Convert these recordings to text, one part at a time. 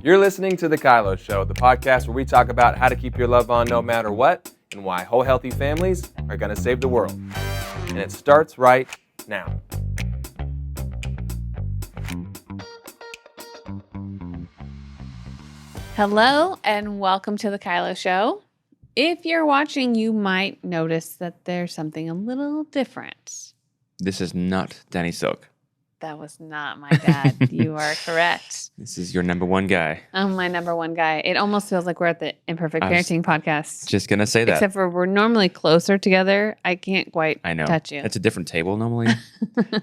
You're listening to The KYLO Show, the podcast where we talk about how to keep your love on no matter what and why whole healthy families are going to save the world. And it starts right now. Hello and welcome to The KYLO Show. If you're watching, you might notice that there's something a little different. This is not Danny Silk. That was not my dad. You are correct. This is your number one guy. I'm my number one guy. It almost feels like we're at the Imperfect Parenting podcast. Just going to say that. Except for we're normally closer together. I can't quite touch you. It's a different table normally.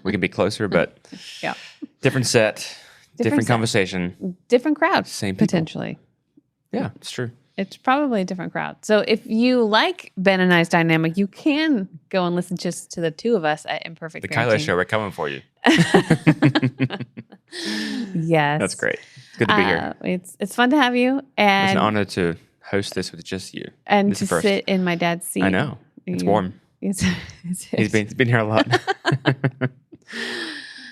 We can be closer, but yeah, different set, different conversation. Different crowd. Same people. Potentially. Yeah, it's true. It's probably a different crowd. So if you like Ben and I's dynamic, you can go and listen just to the two of us at Imperfect The Parenting. KYLO Show, we're coming for you. Yes. That's great. It's good to be here. It's fun to have you. And It's an honor to host this with just you. And this to sit in my dad's seat. I know. It's warm. He's been here a lot.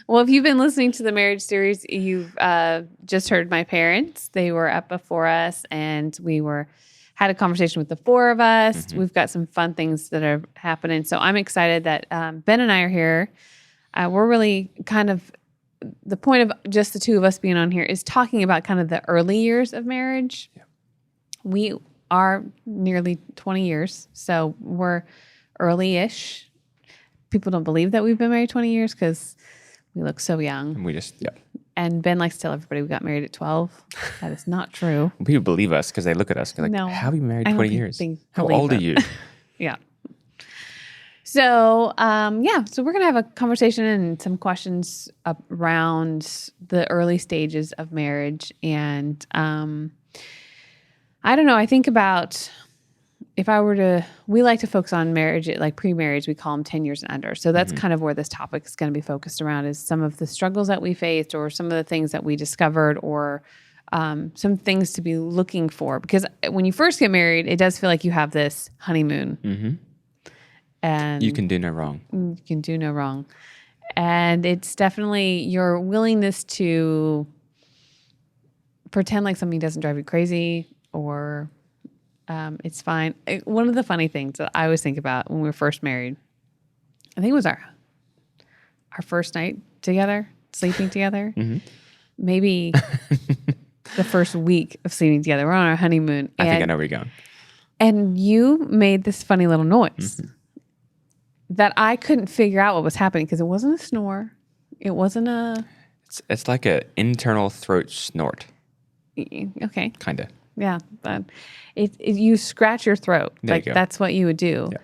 Well, if you've been listening to the marriage series, you've just heard my parents. They were up before us, and we had a conversation with the four of us. Mm-hmm. We've got some fun things that are happening. So I'm excited that Ben and I are here. We're really kind of, the point of just the two of us being on here is talking about kind of the early years of marriage. Yeah. We are nearly 20 years, so we're early-ish. People don't believe that we've been married 20 years because we look so young. And And Ben likes to tell everybody we got married at 12. That is not true. People believe us because they look at us and like, how have you been married 20 years? How old are you? Yeah. So, so we're going to have a conversation and some questions around the early stages of marriage. And I don't know, I think about we like to focus on marriage, like pre-marriage, we call them 10 years and under. So that's kind of where this topic is going to be focused around, is some of the struggles that we faced or some of the things that we discovered or some things to be looking for. Because when you first get married, it does feel like you have this honeymoon. Mm-hmm. And you can do no wrong. You can do no wrong. And it's definitely your willingness to pretend like something doesn't drive you crazy or it's fine. One of the funny things that I always think about when we were first married, I think it was our first night together, sleeping together. Mm-hmm. Maybe the first week of sleeping together. We're on our honeymoon. I think I know where you're going. And you made this funny little noise that I couldn't figure out what was happening because it wasn't a snore. It wasn't a... It's like an internal throat snort. Okay. Kind of. Yeah, but you scratch your throat. There like you go. That's what you would do. Yeah.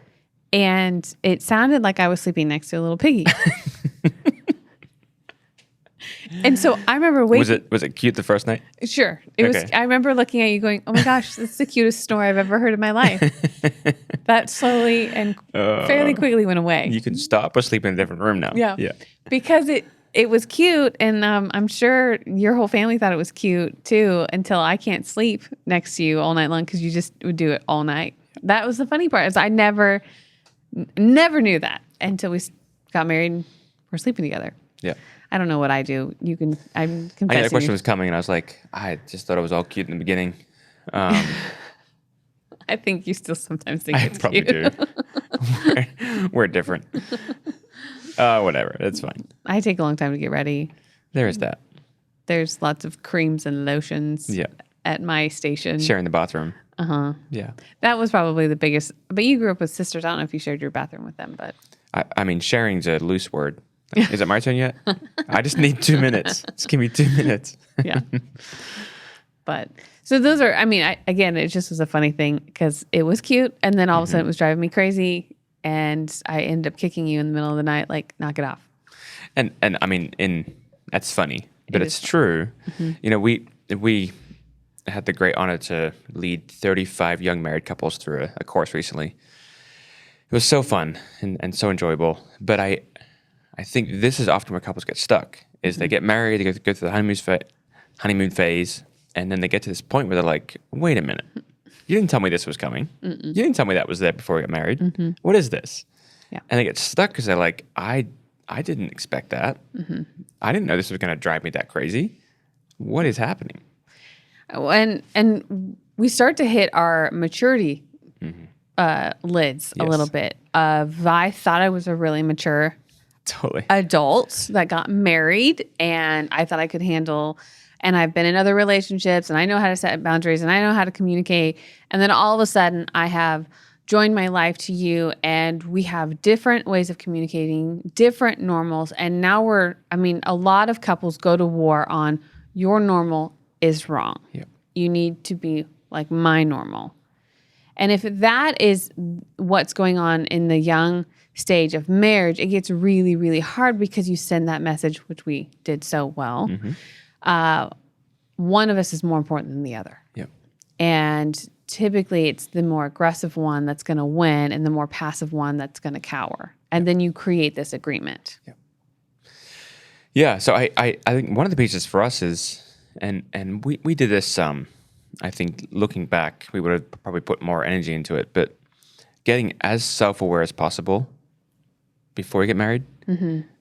And it sounded like I was sleeping next to a little piggy. And so I remember waiting. Was it cute the first night? Sure. It was. I remember looking at you going, "Oh my gosh, this is the cutest snore I've ever heard in my life." That slowly and fairly quickly went away. You can stop or sleep in a different room now. Yeah. Because it was cute, and I'm sure your whole family thought it was cute too, until I can't sleep next to you all night long because you just would do it all night. That was the funny part, is I never knew that until we got married and we're sleeping together. Yeah. I don't know what I do. I'm confessing. I knew that question was coming, and I was like, I just thought it was all cute in the beginning. I think you still sometimes think it's probably cute. do. We're different. Whatever. It's fine. I take a long time to get ready. There is that. There's lots of creams and lotions at my station. Sharing the bathroom. Uh-huh. Yeah. That was probably the biggest. But you grew up with sisters. I don't know if you shared your bathroom with them, but. I mean, sharing's a loose word. Is it my turn yet? I just need 2 minutes. Just give me 2 minutes. Yeah. But so those are, again, it just was a funny thing because it was cute. And then all of a sudden it was driving me crazy. And I ended up kicking you in the middle of the night, like, knock it off. And I mean, that's funny, but it's true. Mm-hmm. You know, we had the great honor to lead 35 young married couples through a course recently. It was so fun and so enjoyable. But I think this is often where couples get stuck, is they get married, they go through the honeymoon phase, and then they get to this point where they're like, wait a minute. You didn't tell me this was coming. Mm-mm. You didn't tell me that was there before we got married. Mm-hmm. What is this? Yeah. And they get stuck because they're like, I didn't expect that. Mm-hmm. I didn't know this was going to drive me that crazy. What is happening? And we start to hit our maturity lids a Yes. little bit. I thought I was a really mature Totally. adult that got married, and I thought I could handle. And I've been in other relationships, and I know how to set boundaries, and I know how to communicate. And then all of a sudden, I have joined my life to you, and we have different ways of communicating, different normals. And now a lot of couples go to war on your normal is wrong. Yep. You need to be like my normal. And if that is what's going on in the young stage of marriage, it gets really, really hard because you send that message, which we did so well. One of us is more important than the other. Yep. And typically it's the more aggressive one that's going to win and the more passive one that's going to cower. And then you create this agreement. Yep. Yeah. So I think one of the pieces for us is, and we did this, I think looking back, we would have probably put more energy into it, but getting as self-aware as possible before you get married,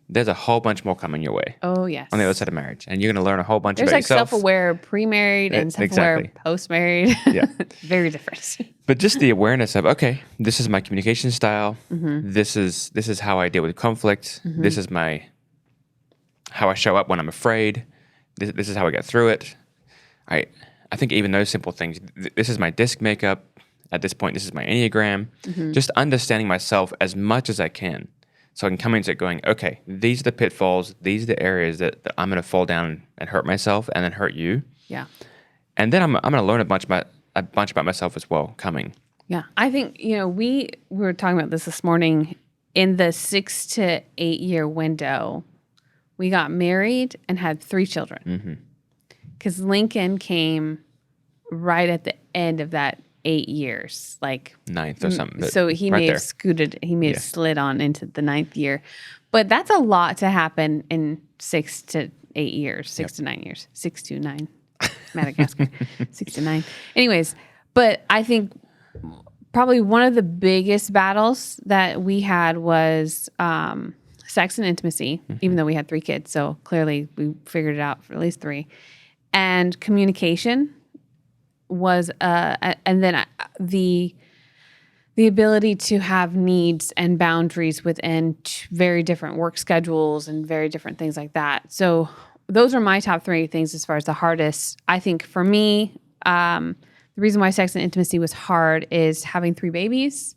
there's a whole bunch more coming your way Oh, yes. on the other side of marriage. And you're going to learn a whole bunch There's about like yourself. self-aware pre-married and self-aware Exactly. post-married. Yeah. Very different. But just the awareness of, okay, this is my communication style. This is how I deal with conflict. This is how I show up when I'm afraid. This is how I get through it. I think even those simple things, this is my disc makeup. At this point, this is my Enneagram. Just understanding myself as much as I can. So I can come into it going, okay, these are the pitfalls. These are the areas that I'm going to fall down and hurt myself and then hurt you. Yeah. And then I'm going to learn a bunch about myself as well coming. Yeah. I think, we were talking about this morning. In the 6 to 8 year window, we got married and had 3 children. Because Lincoln came right at the end of that 8 years, like 9th or something. So he right may there. have scooted, he may have slid on into the 9th year. But that's a lot to happen in 6 to 8 years, 6 to 9 years, 6 to 9, Madagascar, 6 to 9. Anyways, but I think probably one of the biggest battles that we had was sex and intimacy, even though we had 3 kids. So clearly we figured it out for at least 3. And communication was, and then the ability to have needs and boundaries within very different work schedules and very different things like that. So those are my top 3 things as far as the hardest. I think for me, the reason why sex and intimacy was hard is having 3 babies,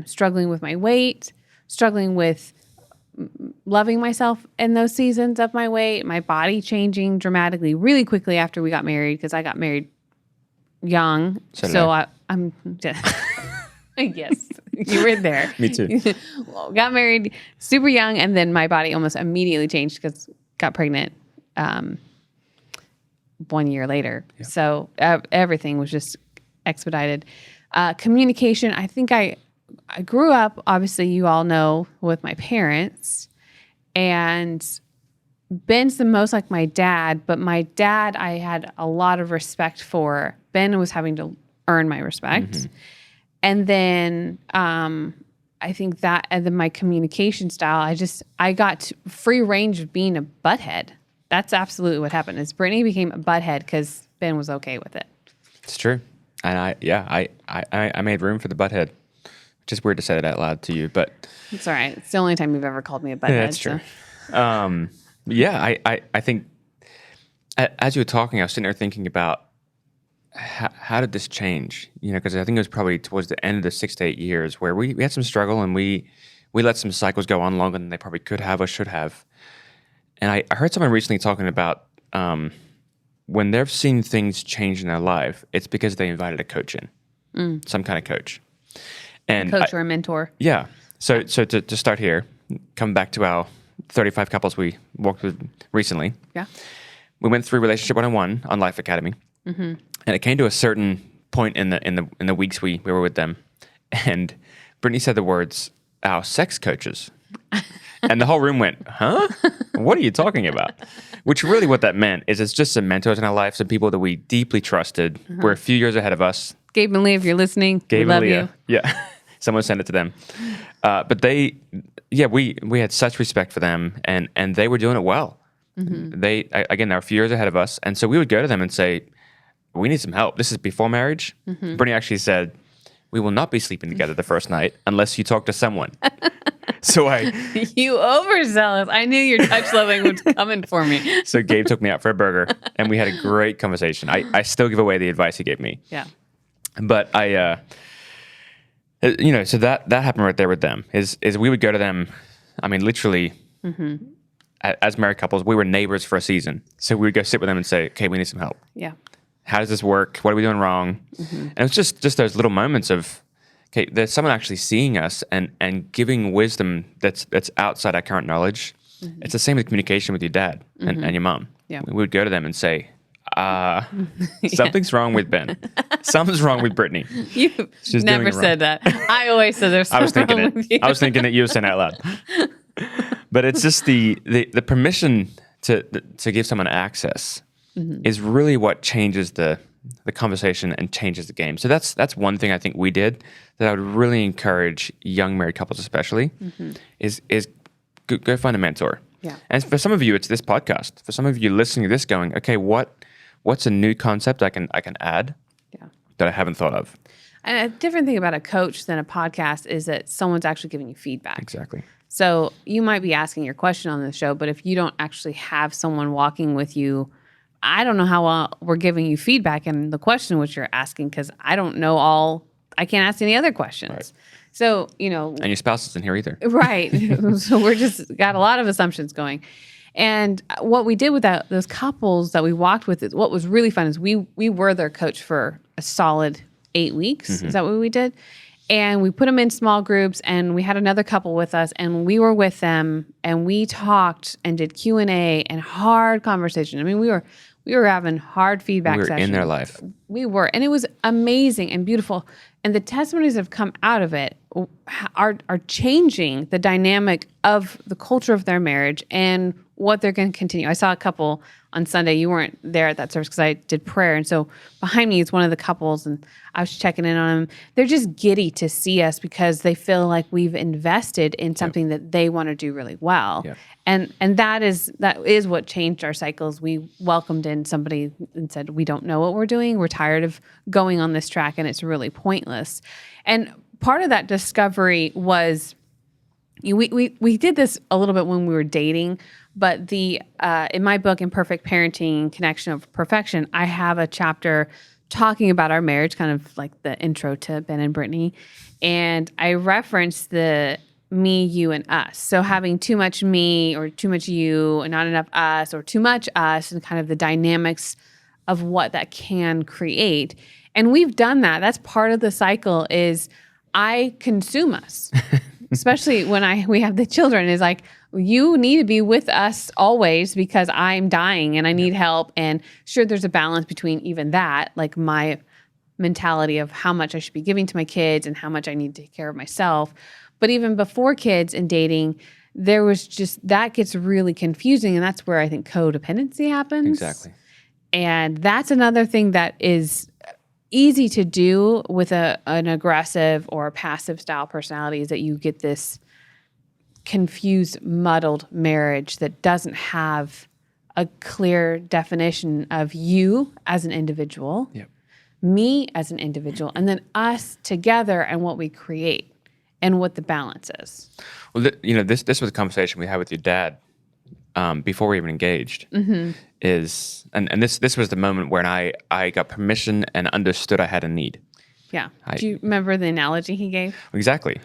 struggling with my weight, struggling with loving myself in those seasons of my weight, my body changing dramatically really quickly after we got married, because I got married young. So I'm just, yes, you were there. Me too. Well, got married super young, and then my body almost immediately changed because got pregnant 1 year later. Yeah. So everything was just expedited. Communication, I think I grew up, obviously, you all know, with my parents, and Ben's the most like my dad, but my dad I had a lot of respect for. Ben was having to earn my respect. And then I think that, and then my communication style, I got free range of being a butthead. That's absolutely what happened, is Brittney became a butthead because Ben was okay with it. It's true. And I made room for the butthead. Just weird to say that out loud to you, but it's all right. It's the only time you've ever called me a butthead. Yeah, that's true. I think as you were talking, I was sitting there thinking about how did this change? Because I think it was probably towards the end of the 6 to 8 years where we had some struggle, and we let some cycles go on longer than they probably could have or should have. And I heard someone recently talking about when they've seen things change in their life, it's because they invited a coach in, some kind of coach. And coach or a mentor. Yeah. So to start here, come back to our 35 couples we walked with recently. Yeah. We went through Relationship 101 on Life Academy. And it came to a certain point in the weeks we were with them. And Brittney said the words, our sex coaches. And the whole room went, huh? What are you talking about? Which really what that meant is it's just some mentors in our life, some people that we deeply trusted, were a few years ahead of us. Gabe and Leah, if you're listening, we love you. Yeah. Someone sent it to them. But we had such respect for them, and they were doing it well. They're a few years ahead of us. And so we would go to them and say, we need some help. This is before marriage. Brittney actually said, we will not be sleeping together the first night unless you talk to someone. So You overzealous. I knew your touch loving was coming for me. So Gabe took me out for a burger, and we had a great conversation. I still give away the advice he gave me. Yeah. But so that happened right there with them. Is we would go to them, I mean, literally, as married couples, we were neighbors for a season. So we would go sit with them and say, okay, we need some help. Yeah. How does this work? What are we doing wrong? And it's just those little moments of, okay, there's someone actually seeing us and giving wisdom that's outside our current knowledge. It's the same with communication with your dad and your mom. Yeah. We would go to them and say, something's wrong with Ben. Something's wrong with Brittney. You've never said that. I always said there's something wrong with you. I was thinking it. You were saying it out loud. But it's just the permission to give someone access is really what changes the conversation and changes the game. So that's one thing I think we did that I would really encourage young married couples especially is go find a mentor. Yeah. And for some of you, it's this podcast. For some of you listening to this going, okay, what's a new concept I can add that I haven't thought of? And a different thing about a coach than a podcast is that someone's actually giving you feedback. Exactly. So you might be asking your question on the show, but if you don't actually have someone walking with you, I don't know how well we're giving you feedback in the question which you're asking because I don't know I can't ask any other questions. Right. So, And your spouse isn't here either. Right. So we're just got a lot of assumptions going. And what we did with those couples that we walked with, what was really fun is we were their coach for a solid 8 weeks. Is that what we did? And we put them in small groups, and we had another couple with us, and we were with them, and we talked and did Q&A and hard conversation. I mean, we were having hard feedback sessions. We were in their life. We were, and it was amazing and beautiful. And the testimonies that have come out of it are changing the dynamic of the culture of their marriage and what they're going to continue. I saw a couple on Sunday. You weren't there at that service because I did prayer. And so behind me is one of the couples, and I was checking in on them. They're just giddy to see us because they feel like we've invested in something that they want to do really well. Yep. And that is what changed our cycles. We welcomed in somebody and said, we don't know what we're doing. We're tired of going on this track, and it's really pointless. And part of that discovery was we did this a little bit when we were dating, but in my book, Imperfect Parenting, Connection of Perfection, I have a chapter talking about our marriage, kind of like the intro to Ben and Brittney. And I referenced the me, you, and us. So having too much me or too much you and not enough us or too much us and kind of the dynamics of what that can create. And we've done that. That's part of the cycle is I consume us, especially when we have the children is like, you need to be with us always because I'm dying and I need help. And sure, there's a balance between even that, like my mentality of how much I should be giving to my kids and how much I need to take care of myself. But even before kids and dating, there was just, that gets really confusing. And that's where I think codependency happens. Exactly. And that's another thing that is easy to do with an aggressive or a passive style personality is that you get this confused, muddled marriage that doesn't have a clear definition of you as an individual, me as an individual, and then us together and what we create and what the balance is. Well, this was a conversation we had with your dad before we even engaged. Is and this was the moment when I got permission and understood I had a need. Yeah. Do you remember the analogy he gave? Exactly.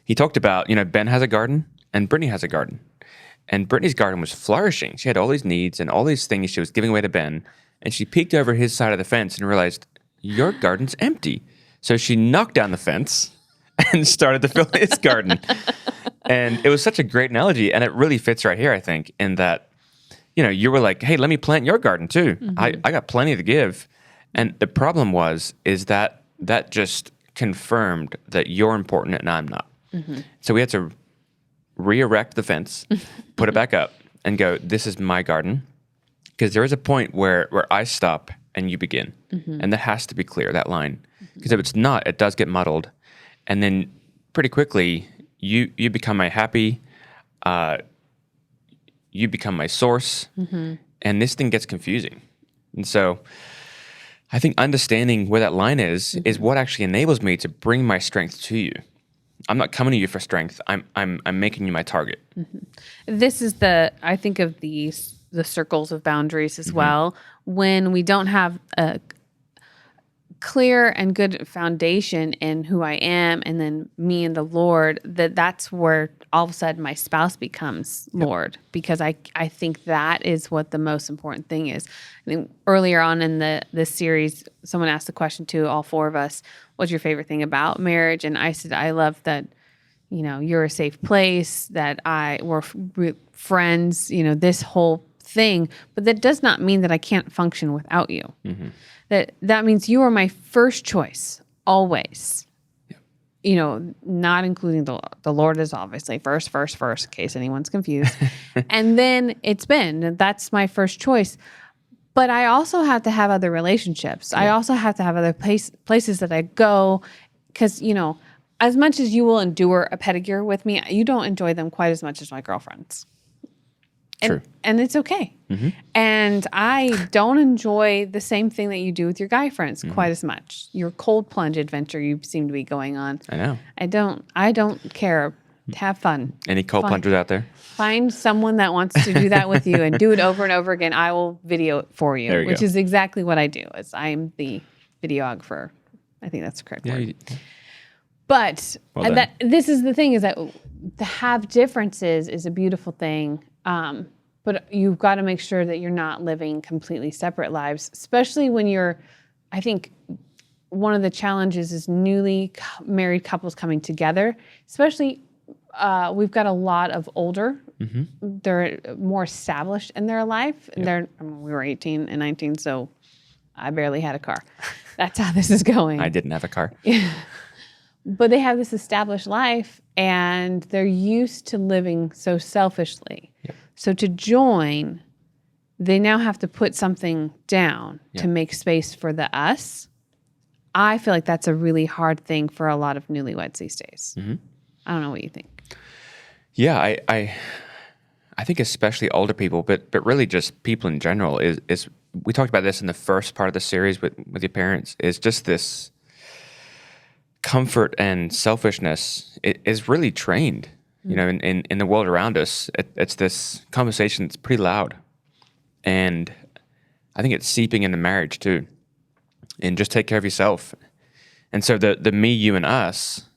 He talked about, Ben has a garden and Brittney has a garden. And Brittney's garden was flourishing. She had all these needs and all these things she was giving away to Ben. And she peeked over his side of the fence and realized, your garden's empty. So she knocked down the fence and started to fill his garden. And it was such a great analogy. And it really fits right here, I think, in that, you were like, hey, let me plant your garden too. I got plenty to give. And the problem is that just confirmed that you're important and I'm not. So we had to re-erect the fence, put it back up, and go, this is my garden. Because there is a point where I stop and you begin. And that has to be clear, that line. Because if it's not, it does get muddled. And then pretty quickly, you become my happy, you become my source, and this thing gets confusing. And so I think understanding where that line is what actually enables me to bring my strength to you. I'm not coming to you for strength. I'm making you my target. This is I think of the circles of boundaries as well. When we don't have a clear and good foundation in who I am and then me and the Lord, that's where all of a sudden my spouse becomes Lord, because I think that is what the most important thing is. I think earlier on in this series, someone asked the question to all four of us, what's your favorite thing about marriage? And I said, I love that, you're a safe place, that we're friends, this whole thing, but that does not mean that I can't function without you. That means you are my first choice always. Not including the Lord is obviously first, in case anyone's confused. And then that's my first choice. But I also have to have other relationships. I also have to have other places that I go, because, as much as you will endure a pedicure with me, you don't enjoy them quite as much as my girlfriends. True. And it's okay. And I don't enjoy the same thing that you do with your guy friends quite as much. Your cold plunge adventure you seem to be going on. I know. I don't care. Have fun. Any cold plungers out there? Find someone that wants to do that with you and do it over and over again. I will video it for you, which is exactly what I do. I'm the videographer. I think that's the correct word. But this is the thing, is that to have differences is a beautiful thing. But you've got to make sure that you're not living completely separate lives, especially when I think one of the challenges is newly married couples coming together, especially we've got a lot of older, they're more established in their life. And we were 18 and 19, so I barely had a car. That's how this is going. I didn't have a car. But they have this established life, and they're used to living so selfishly. So to join, they now have to put something down to make space for the us. I feel like that's a really hard thing for a lot of newlyweds these days. I don't know what you think. Yeah, I think especially older people, but really just people in general, is we talked about this in the first part of the series with your parents, is just this comfort and selfishness is really trained, in the world around us. It's this conversation that's pretty loud. And I think it's seeping into marriage too. And just take care of yourself. And so the me, you, and us,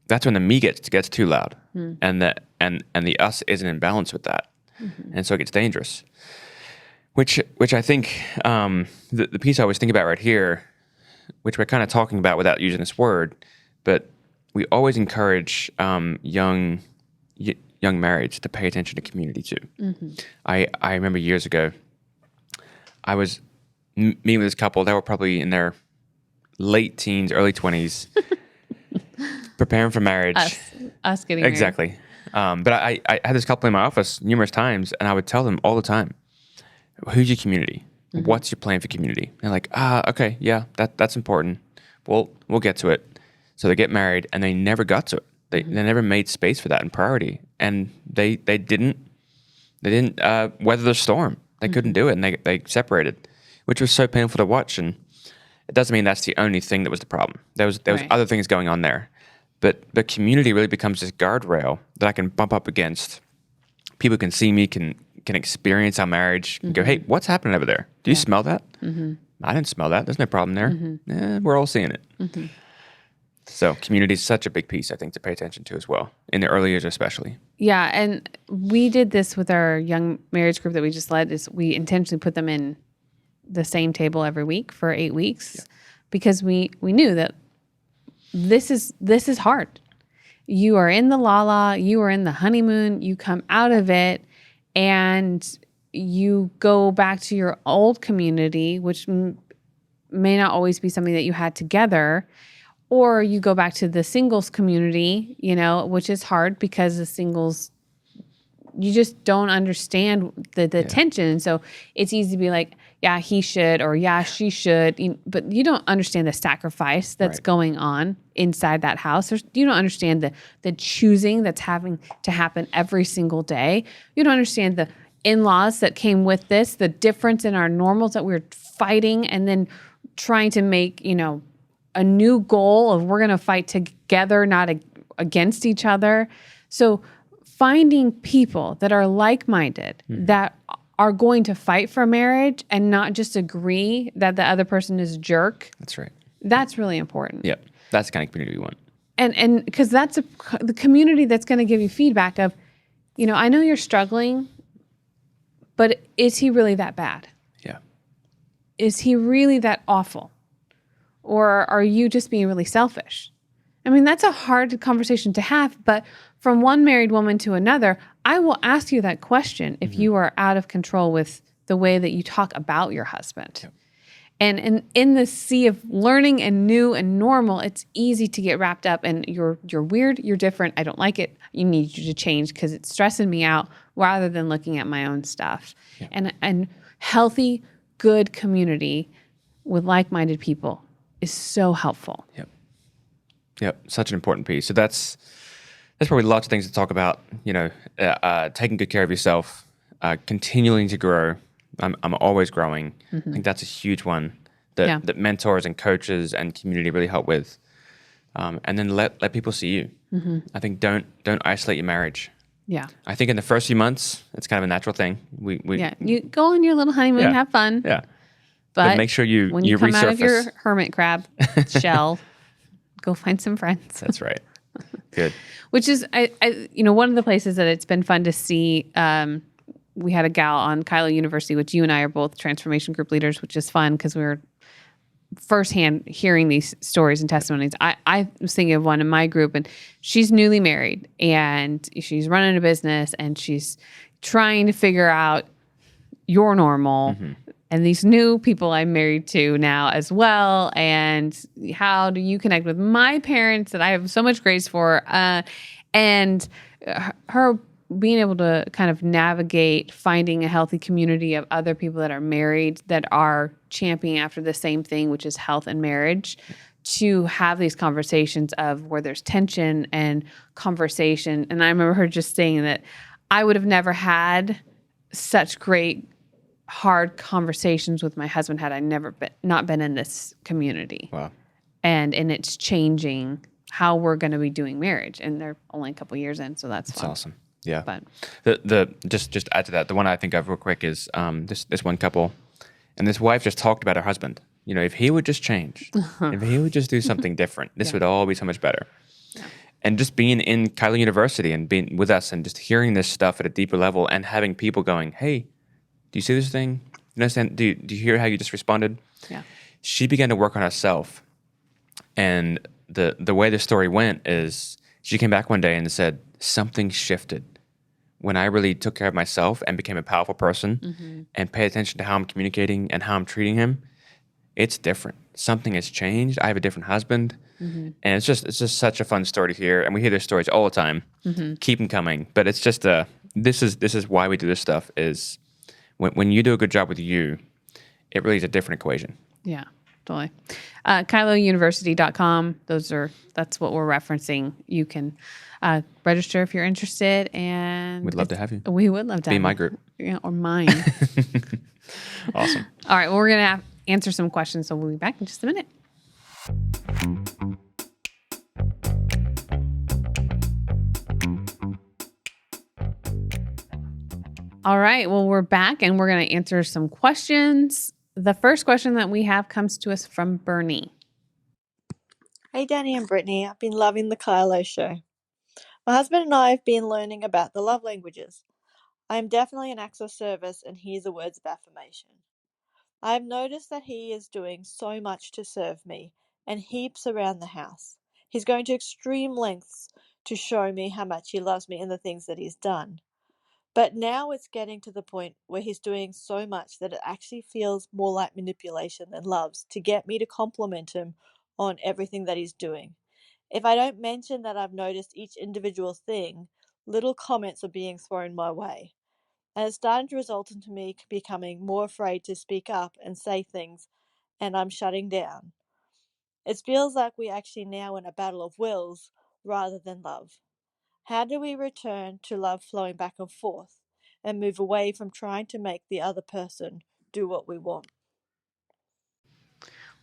that's when the me gets too loud. And the us isn't in balance with that. And so it gets dangerous. Which I think the piece I always think about right here, which we're kind of talking about without using this word, but we always encourage young marrieds to pay attention to community too. I remember years ago, I was meeting with this couple. They were probably in their late teens, early 20s, preparing for marriage. Us getting married. Exactly. But I had this couple in my office numerous times, and I would tell them all the time, who's your community? What's your plan for community? And they're like, okay, yeah, that's important. We'll get to it. So they get married, and they never got to it. They never made space for that in priority, and they didn't weather the storm. They couldn't do it, and they separated, which was so painful to watch. And it doesn't mean that's the only thing that was the problem. There was other things going on there, but the community really becomes this guardrail that I can bump up against. People can see me, can experience our marriage, and go, hey, what's happening over there? Do you smell that? I didn't smell that. There's no problem there. We're all seeing it. So community is such a big piece, I think, to pay attention to as well, in the early years especially. Yeah, and we did this with our young marriage group that we just led, is we intentionally put them in the same table every week for 8 weeks because we knew that this is hard. You are in the la-la, you are in the honeymoon, you come out of it, and you go back to your old community, which may not always be something that you had together, or you go back to the singles community, which is hard because the singles, you just don't understand the tension. And so it's easy to be like, yeah, he should, or yeah, she should, but you don't understand the sacrifice that's going on inside that house. You don't understand the choosing that's having to happen every single day. You don't understand the in-laws that came with this, the difference in our normals that we're fighting and then trying to make, a new goal of we're going to fight together, not against each other. So finding people that are like-minded, that are going to fight for marriage and not just agree that the other person is a jerk. That's right. That's really important. Yep. That's the kind of community we want. And because that's the community that's going to give you feedback of, I know you're struggling, but is he really that bad? Yeah. Is he really that awful? Or are you just being really selfish? I mean, that's a hard conversation to have, but from one married woman to another, I will ask you that question if you are out of control with the way that you talk about your husband. Yep. And in the sea of learning and new and normal, it's easy to get wrapped up in you're weird, you're different, I don't like it, you need you to change because it's stressing me out, rather than looking at my own stuff. Yeah. And healthy, good community with like-minded people is so helpful. Yep. Such an important piece. So that's probably lots of things to talk about. Taking good care of yourself, continuing to grow. I'm always growing. I think that's a huge one that mentors and coaches and community really help with. And then let people see you. I think don't isolate your marriage. Yeah. I think in the first few months, it's kind of a natural thing. You go on your little honeymoon, have fun. Yeah. But make sure when you come out of your hermit crab shell, go find some friends. That's right. Good. Which is, one of the places that it's been fun to see. We had a gal on KYLO University, which you and I are both transformation group leaders, which is fun because we were firsthand hearing these stories and testimonies. I was thinking of one in my group, and she's newly married and she's running a business and she's trying to figure out your normal and these new people I'm married to now as well. And how do you connect with my parents that I have so much grace for? And her being able to kind of navigate finding a healthy community of other people that are married that are championing after the same thing, which is health and marriage, to have these conversations of where there's tension and conversation. And I remember her just saying that I would have never had such great hard conversations with my husband had I not been in this community. Wow. And it's changing how we're going to be doing marriage. And they're only a couple years in, so that's fun. Awesome. Yeah. But the just to add to that, the one I think of real quick is this one couple, and this wife just talked about her husband. If he would just change, if he would just do something different, this would all be so much better. Yeah. And just being in KYLO University and being with us and just hearing this stuff at a deeper level and having people going, hey, do you see this thing? You understand? Do you hear how you just responded? Yeah. She began to work on herself. And the way the story went is she came back one day and said, something shifted when I really took care of myself and became a powerful person and paid attention to how I'm communicating and how I'm treating him. It's different. Something has changed. I have a different husband. And it's just such a fun story to hear. And we hear their stories all the time. Keep them coming. But it's just this is why we do this stuff is when you do a good job with you, it really is a different equation. Yeah, totally. KYLOuniversity.com. That's what we're referencing. You can register if you're interested, and we'd love to have you. We would love to be have my you. group. Yeah, or mine. Awesome. All right, well, we're gonna answer some questions, so we'll be back in just a minute. All right, well, we're back and we're going to answer some questions. The first question that we have comes to us from Bernie. Hey, Danny and Brittney. I've been loving the KYLO Show. My husband and I have been learning about the love languages. I am definitely an acts of service, and here's the words of affirmation. I have noticed that he is doing so much to serve me and heaps around the house. He's going to extreme lengths to show me how much he loves me and the things that he's done. But now it's getting to the point where he's doing so much that it actually feels more like manipulation than loves to get me to compliment him on everything that he's doing. If I don't mention that I've noticed each individual thing, little comments are being thrown my way. And it's starting to result into me becoming more afraid to speak up and say things, and I'm shutting down. It feels like we're actually now in a battle of wills rather than love. How do we return to love flowing back and forth and move away from trying to make the other person do what we want?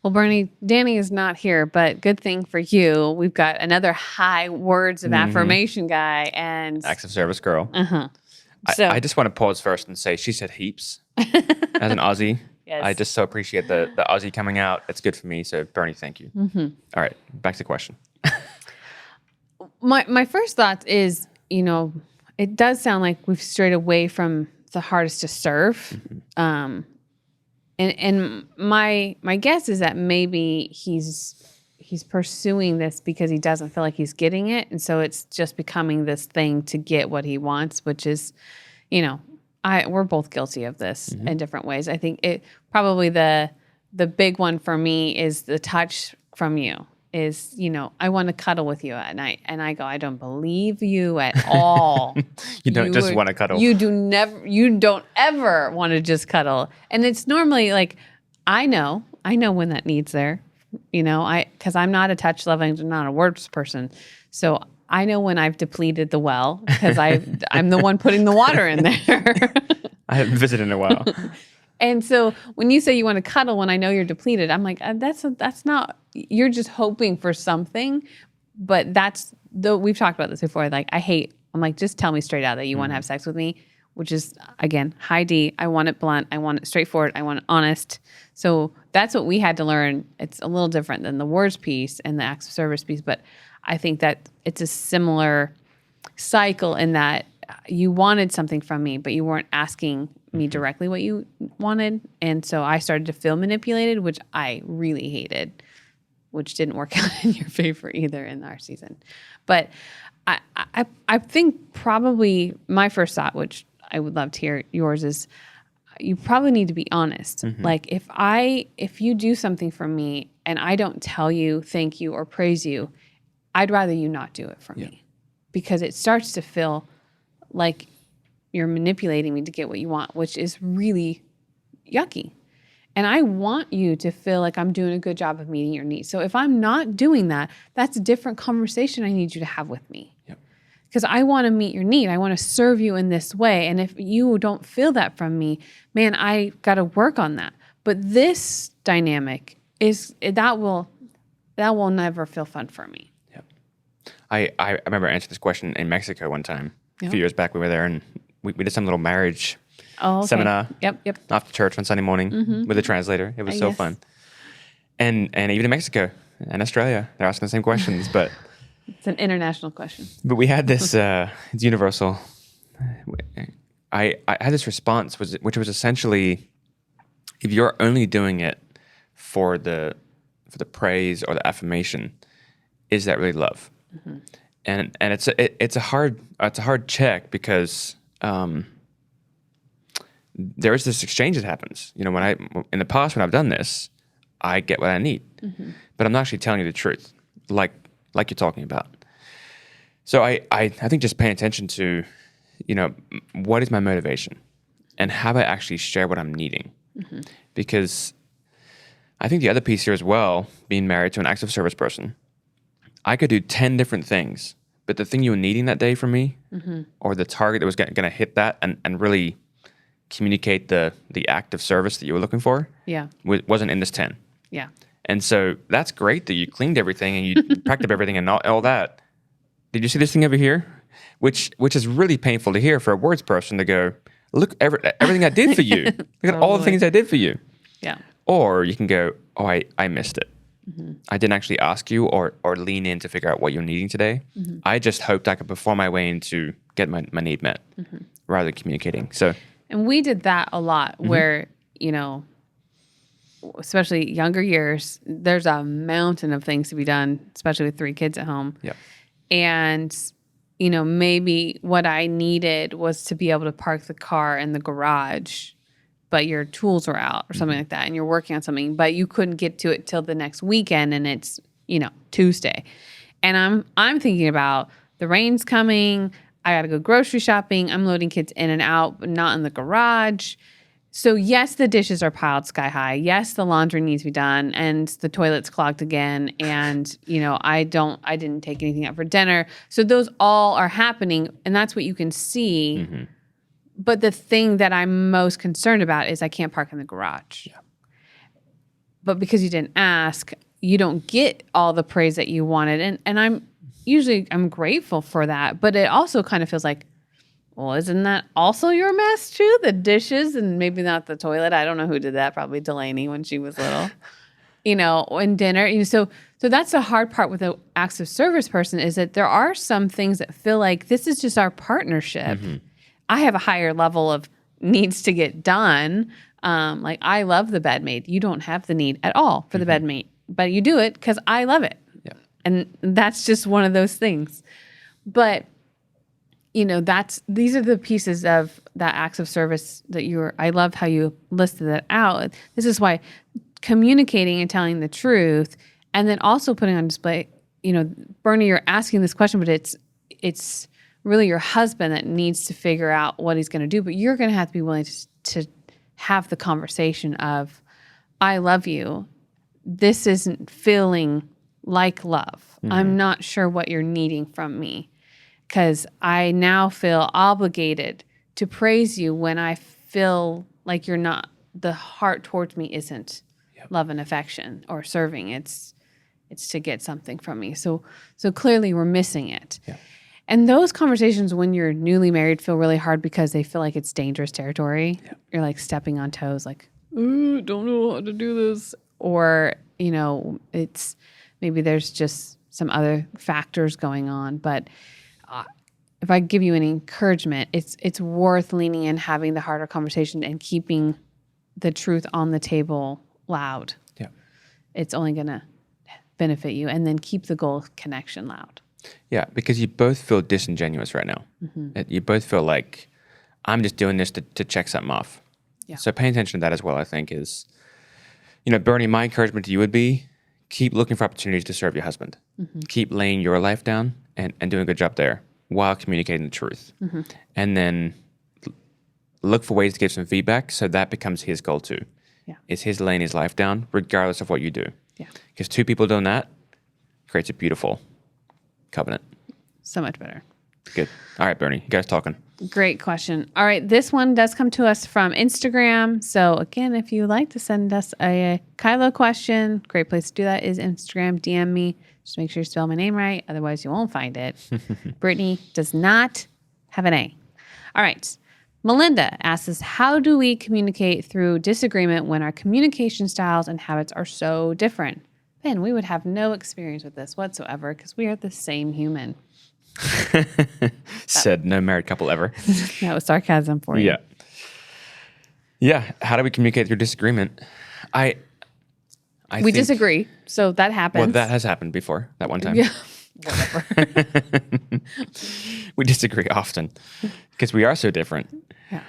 Well, Bernie, Danny is not here, but good thing for you. We've got another high words of affirmation guy and Acts of service girl. So I just want to pause first and say she said heaps as an Aussie. Yes. I just so appreciate the Aussie coming out. It's good for me. So Bernie, thank you. All right, back to the question. my first thought is, it does sound like we've strayed away from the hardest to serve. And my guess is that maybe he's pursuing this because he doesn't feel like he's getting it, and so it's just becoming this thing to get what he wants, which is, we're both guilty of this in different ways. I think it probably the big one for me is the touch from you. Is, I want to cuddle with you at night. And I go, I don't believe you at all. You don't just want to cuddle. You don't ever want to just cuddle. And it's normally like, I know when that need's there, because I'm not a touch loving, not a words person. So I know when I've depleted the well because I'm the one putting the water in there. I haven't visited in a while. And so when you say you want to cuddle when I know you're depleted, I'm like, that's not, you're just hoping for something. But we've talked about this before. Like, I'm like, just tell me straight out that you want to have sex with me, which is, again, high D. I want it blunt. I want it straightforward. I want it honest. So that's what we had to learn. It's a little different than the words piece and the acts of service piece. But I think that it's a similar cycle in that you wanted something from me, but you weren't asking me directly what you wanted. And so I started to feel manipulated, which I really hated, which didn't work out in your favor either in our season. But I think probably my first thought, which I would love to hear yours, is you probably need to be honest. Like if you do something for me and I don't tell you thank you or praise you, I'd rather you not do it for me, because it starts to feel like you're manipulating me to get what you want, which is really yucky. And I want you to feel like I'm doing a good job of meeting your needs. So if I'm not doing that, that's a different conversation I need you to have with me. Because I want to meet your need. I want to serve you in this way. And if you don't feel that from me, man, I got to work on that. But this dynamic that will never feel fun for me. I remember answering this question in Mexico one time. A few years back, we were there and we did some little marriage seminar. Yep. After church on Sunday morning with a translator. It was so fun. And even in Mexico and Australia, they're asking the same questions, but it's an international question. But we had this. It's universal. I had this response, which was essentially, if you're only doing it for the praise or the affirmation, is that really love? And it's a hard check, because there is this exchange that happens. In the past when I've done this, I get what I need, but I'm not actually telling you the truth, like you're talking about. So I think just paying attention to, what is my motivation, and have I actually share what I'm needing, because I think the other piece here as well, being married to an acts of service person, I could do 10 different things, but the thing you were needing that day from me, or the target that was going to hit that and really communicate the act of service that you were looking for, wasn't in this 10. Yeah. And so that's great that you cleaned everything and you packed up everything and all that. Did you see this thing over here? Which is really painful to hear for a words person to go, look, everything I did for you. Look at all the things I did for you. Yeah. Or you can go, oh, I missed it. I didn't actually ask you or lean in to figure out what you're needing today. I just hoped I could perform my way into get my need met rather than communicating. And we did that a lot where, especially younger years, there's a mountain of things to be done, especially with 3 kids at home. Yeah. And, maybe what I needed was to be able to park the car in the garage, but your tools were out or something like that, and you're working on something, but you couldn't get to it till the next weekend, and it's, Tuesday. And I'm thinking about the rain's coming, I got to go grocery shopping, I'm loading kids in and out, but not in the garage. So yes, the dishes are piled sky high. Yes, the laundry needs to be done, and the toilet's clogged again. And I didn't take anything out for dinner. So those all are happening, and that's what you can see. But the thing that I'm most concerned about is I can't park in the garage. Yeah. but because you didn't ask, you don't get all the praise that you wanted. And I'm grateful for that. But it also kind of feels like, well, isn't that also your mess too? The dishes and maybe not the toilet. I don't know who did that. Probably Delaney when she was little, and dinner. So that's the hard part with the acts of service person is that there are some things that feel like this is just our partnership. I have a higher level of needs to get done. Like I love the bed made. You don't have the need at all for the bed made, but you do it because I love it. Yeah. And that's just one of those things. But these are the pieces of that acts of service that I love how you listed that out. This is why communicating and telling the truth and then also putting on display, Bernie, you're asking this question, but it's really your husband that needs to figure out what he's going to do, but you're going to have to be willing to have the conversation of, I love you. This isn't feeling like love. I'm not sure what you're needing from me. Because I now feel obligated to praise you when I feel like you're not, the heart towards me isn't love and affection or serving. It's to get something from me. So clearly we're missing it. Yeah. And those conversations when you're newly married feel really hard because they feel like it's dangerous territory. Yeah. You're like stepping on toes, like, ooh, don't know how to do this. Or, it's maybe there's just some other factors going on. But if I give you any encouragement, it's worth leaning in, having the harder conversation, and keeping the truth on the table loud. Yeah, it's only going to benefit you, and then keep the goal connection loud. Yeah, because you both feel disingenuous right now. You both feel like I'm just doing this to check something off. Yeah. So paying attention to that as well, I think, is, Bernie, my encouragement to you would be keep looking for opportunities to serve your husband. Keep laying your life down and doing a good job there while communicating the truth. And then look for ways to give some feedback so that becomes his goal too. Yeah. It's his laying his life down regardless of what you do. Yeah. Because two people doing that creates a beautiful covenant. So much better. Good. All right, Bernie, you guys talking. Great question. All right, this one does come to us from Instagram. So again, if you like to send us a KYLO question, great place to do that is Instagram. DM me. Just make sure you spell my name right. Otherwise, you won't find it. Brittney does not have an A. All right. Melinda asks us, how do we communicate through disagreement when our communication styles and habits are so different? Ben, we would have no experience with this whatsoever because we are the same human. Said no married couple ever. That was sarcasm for you. Yeah. How do we communicate through disagreement? We disagree, so that happens. Well, that has happened before, that one time. Yeah, whatever. We disagree often because we are so different. Yeah.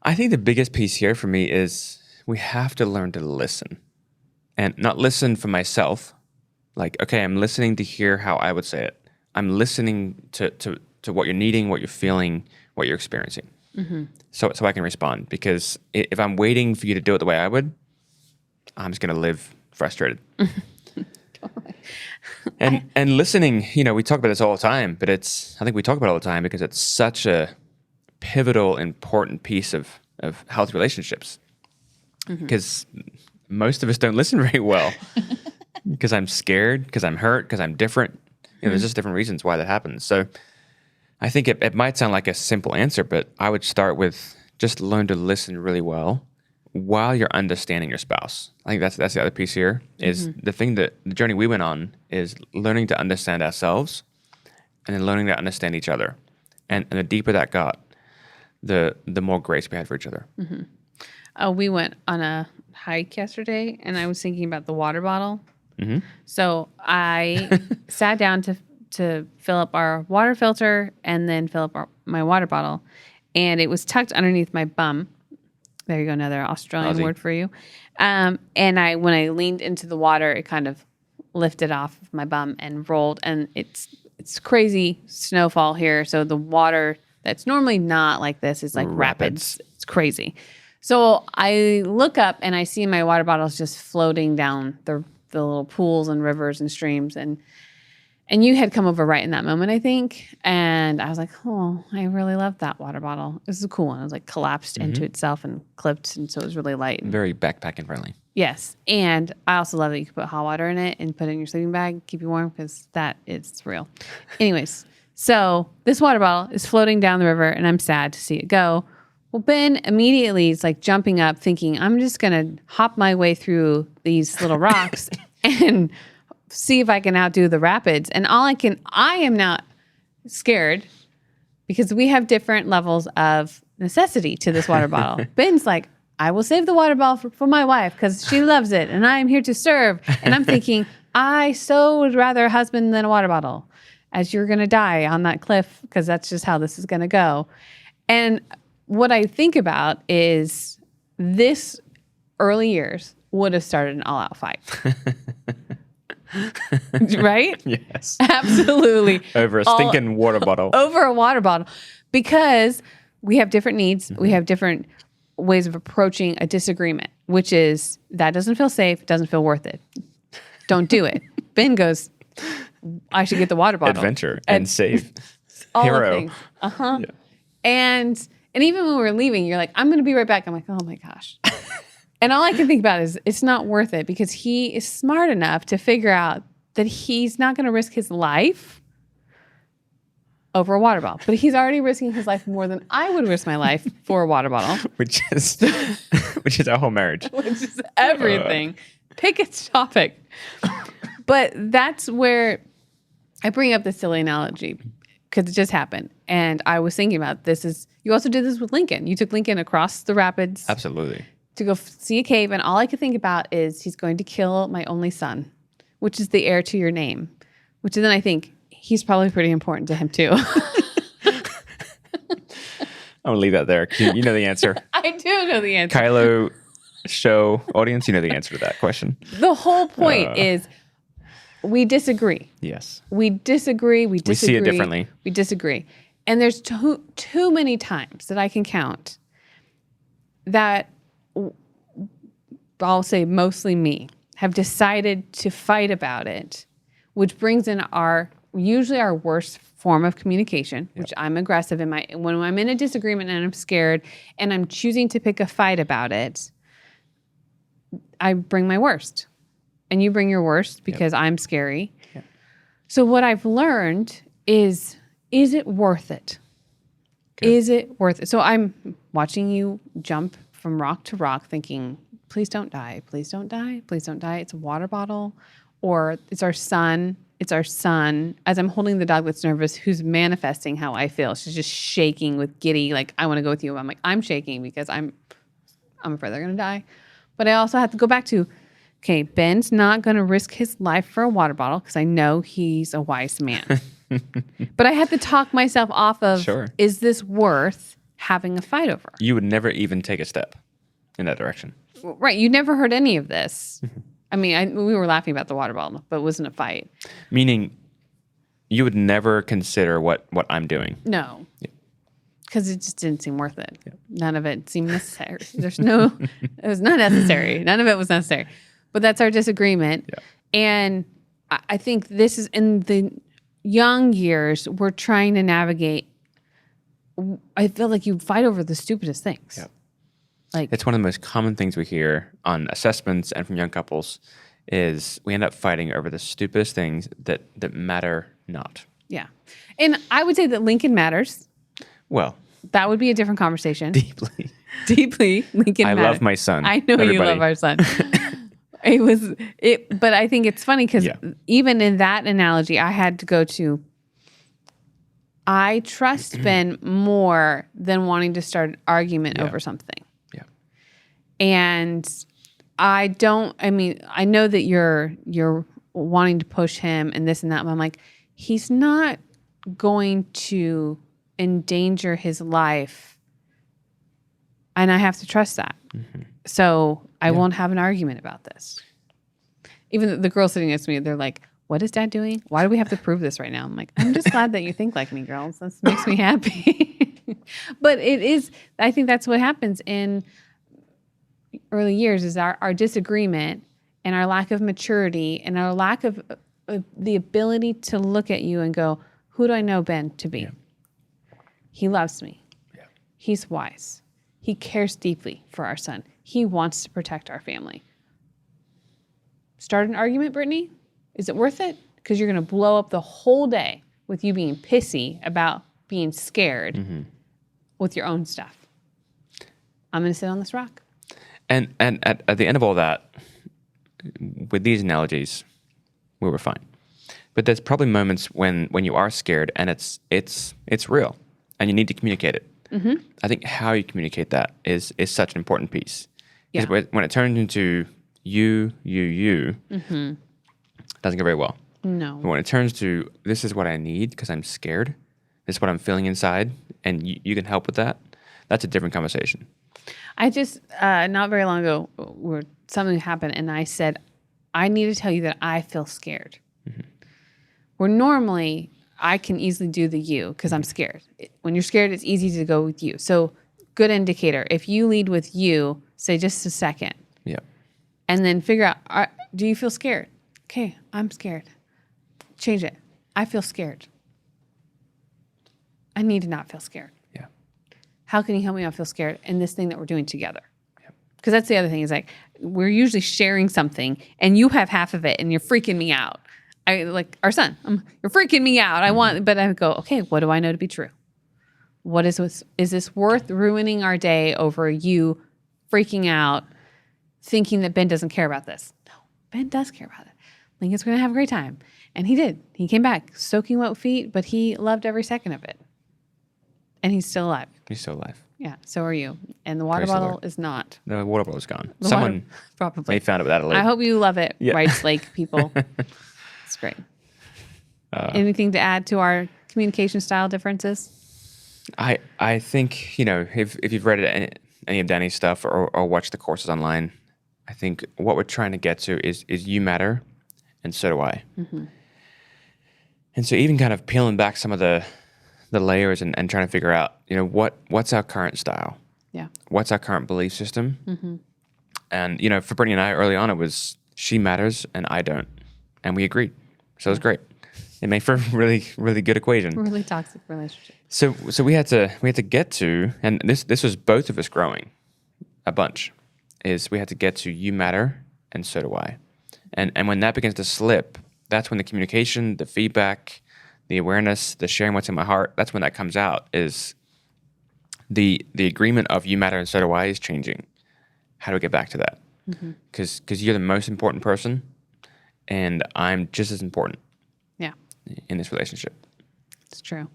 I think the biggest piece here for me is we have to learn to listen. And not listen for myself. Like, okay, I'm listening to hear how I would say it. I'm listening to what you're needing, what you're feeling, what you're experiencing. So I can respond. Because if I'm waiting for you to do it the way I would, I'm just going to live frustrated. Totally. And listening, we talk about this all the time, but I think we talk about it all the time because it's such a pivotal, important piece of healthy relationships. Because most of us don't listen very well because I'm scared, because I'm hurt, because I'm different. There's just different reasons why that happens. So I think it might sound like a simple answer, but I would start with just learn to listen really well while you're understanding your spouse. I think that's the other piece here is the journey we went on is learning to understand ourselves and then learning to understand each other. And the deeper that got, the more grace we had for each other. We went on a hike yesterday, and I was thinking about the water bottle. So I sat down to fill up our water filter and then fill up my water bottle, and it was tucked underneath my bum. There you go, another Australian word for you. And when I leaned into the water, it kind of lifted off of my bum and rolled, and it's crazy snowfall here. So the water that's normally not like this is like rapids. It's crazy. So I look up and I see my water bottles just floating down the little pools and rivers and streams. And you had come over right in that moment, I think. And I was like, oh, I really love that water bottle. This is a cool one. It was like collapsed into itself and clipped. And so it was really light. Very backpacking friendly. Yes. And I also love that you can put hot water in it and put it in your sleeping bag, keep you warm, because that is real. Anyways, so this water bottle is floating down the river and I'm sad to see it go. Well, Ben immediately is like jumping up thinking, I'm just going to hop my way through these little rocks and see if I can outdo the rapids. And I am now scared because we have different levels of necessity to this water bottle. Ben's like, I will save the water bottle for my wife because she loves it and I am here to serve. And I'm thinking, I so would rather a husband than a water bottle, as you're going to die on that cliff because that's just how this is going to go. And what I think about is this early years would have started an all-out fight. Right? Yes. Absolutely. Over a stinking water bottle. Over a water bottle. Because we have different needs. We have different ways of approaching a disagreement, which is that doesn't feel safe, doesn't feel worth it. Don't do it. Ben goes, I should get the water bottle. Adventure and safe. All Hero. of things. Uh-huh. Yeah. And even when we're leaving, you're like, I'm going to be right back. I'm like, oh my gosh. And all I can think about is it's not worth it because he is smart enough to figure out that he's not going to risk his life over a water bottle. But he's already risking his life more than I would risk my life for a water bottle. which is our whole marriage. Which is everything. Pick a topic. But that's where I bring up this silly analogy because it just happened. And I was thinking about you also did this with Lincoln. You took Lincoln across the rapids. Absolutely. To go see a cave. And all I could think about is he's going to kill my only son, which is the heir to your name. Which then I think he's probably pretty important to him too. I'm going to leave that there. You know the answer. I do know the answer. KYLO Show audience, you know the answer to that question. The whole point is we disagree. Yes. We disagree. We see it differently. We disagree. And there's too many times that I can count that I'll say mostly me have decided to fight about it, which brings in usually our worst form of communication, which I'm aggressive when I'm in a disagreement and I'm scared and I'm choosing to pick a fight about it, I bring my worst. And you bring your worst because I'm scary. Yep. So what I've learned is it worth it? Good. Is it worth it? So I'm watching you jump from rock to rock thinking, please don't die. Please don't die. Please don't die. It's a water bottle. Or it's our son. It's our son. As I'm holding the dog that's nervous, who's manifesting how I feel. She's just shaking with giddy, like, I want to go with you. I'm like, I'm shaking because I'm afraid they're going to die. But I also have to go back to, okay, Ben's not going to risk his life for a water bottle because I know he's a wise man. But I had to talk myself off of, is this worth having a fight over? You would never even take a step in that direction. Right. You never heard any of this. I mean, we were laughing about the water bottle, but it wasn't a fight. Meaning you would never consider what I'm doing. No. Because it just didn't seem worth it. Yep. None of it seemed necessary. It was not necessary. None of it was necessary. But that's our disagreement. Yeah. And I think this is in the young years, we're trying to navigate. I feel like you fight over the stupidest things. Yep. Like, it's one of the most common things we hear on assessments and from young couples is we end up fighting over the stupidest things that matter not. Yeah. And I would say that Lincoln matters. Well, that would be a different conversation. Deeply. Lincoln matters. I love my son. I know you love our son. But I think it's funny because even in that analogy, I had to go to, I trust Ben more than wanting to start an argument over something. Yeah. And I know that you're wanting to push him and this and that, but I'm like, he's not going to endanger his life. And I have to trust that. Mm-hmm. So I won't have an argument about this. Even the girls sitting next to me, they're like, what is Dad doing? Why do we have to prove this right now? I'm like, I'm just glad that you think like me, girls. This makes me happy. But I think that's what happens in early years is our disagreement and our lack of maturity and our lack of the ability to look at you and go, who do I know Ben to be? Yeah. He loves me. Yeah. He's wise. He cares deeply for our son. He wants to protect our family. start an argument, Brittney? Is it worth it? Because you're going to blow up the whole day with you being pissy about being scared with your own stuff. I'm going to sit on this rock. And at the end of all that, with these analogies, we were fine. But there's probably moments when you are scared and it's real and you need to communicate it. I think how you communicate that is such an important piece. Yeah. Because when it turns into you, it doesn't go very well. No. But when it turns to this is what I need because I'm scared, this is what I'm feeling inside, and you can help with that, that's a different conversation. I just, not very long ago, where something happened and I said, I need to tell you that I feel scared. Where normally I can easily do the you because I'm scared. When you're scared, it's easy to go with you. So good indicator. If you lead with you, say just a second. Yeah. And then figure out, do you feel scared? Okay, I'm scared. Change it. I feel scared. I need to not feel scared. Yeah. How can you help me not feel scared in this thing that we're doing together? Because that's the other thing is like, we're usually sharing something and you have half of it and you're freaking me out. I like our son, you're freaking me out. But I go, okay, what do I know to be true? Is this worth ruining our day over you freaking out, thinking that Ben doesn't care about this? No, Ben does care about it. Lincoln's going to have a great time. And he did. He came back soaking wet feet, but he loved every second of it. And he's still alive. He's still alive. Yeah, so are you. And the water Praise the bottle Lord. is not. The water bottle's gone. The Someone water- probably. may found out that late. I hope you love it, Yeah. Rice Lake people. It's great. Anything to add to our communication style differences? I think, if you've read any of Danny's stuff or watched the courses online, I think what we're trying to get to is you matter and so do I. And so even kind of peeling back some of the layers and trying to figure out, what's our current style? Yeah. What's our current belief system? And, for Brittney and I early on, it was she matters and I don't. And we agreed. So it was great. It made for a really, really good equation. Really toxic relationship. So we had to get to, and this was both of us growing a bunch, is we had to get to you matter and so do I. And when that begins to slip, that's when the communication, the feedback, the awareness, the sharing what's in my heart, that's when that comes out, is the agreement of you matter and so do I is changing. How do we get back to that? Because you're the most important person and I'm just as important in this relationship. It's true.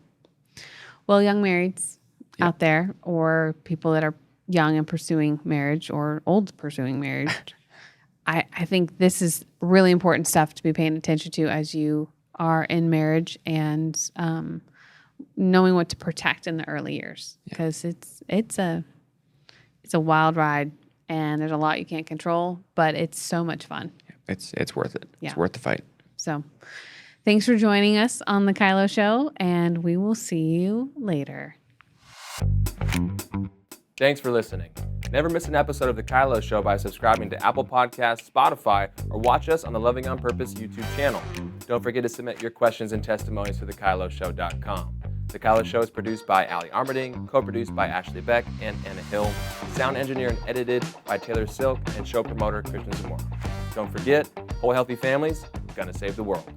Well, young marrieds out there, or people that are young and pursuing marriage, or old pursuing marriage, I think this is really important stuff to be paying attention to as you are in marriage, and knowing what to protect in the early years, because it's a wild ride and there's a lot you can't control, but it's so much fun. It's worth it. Yeah. It's worth the fight. So thanks for joining us on the KYLO Show, and we will see you later. Thanks for listening. Never miss an episode of The KYLO Show by subscribing to Apple Podcasts, Spotify, or watch us on the Loving on Purpose YouTube channel. Don't forget to submit your questions and testimonies to thekyloshow.com. The KYLO Show is produced by Ali Armerding, co-produced by Ashley Beck and Anna Hill, sound engineered and edited by Taylor Silk, and show promoter Christian Zamora. Don't forget, whole healthy families, gonna save the world.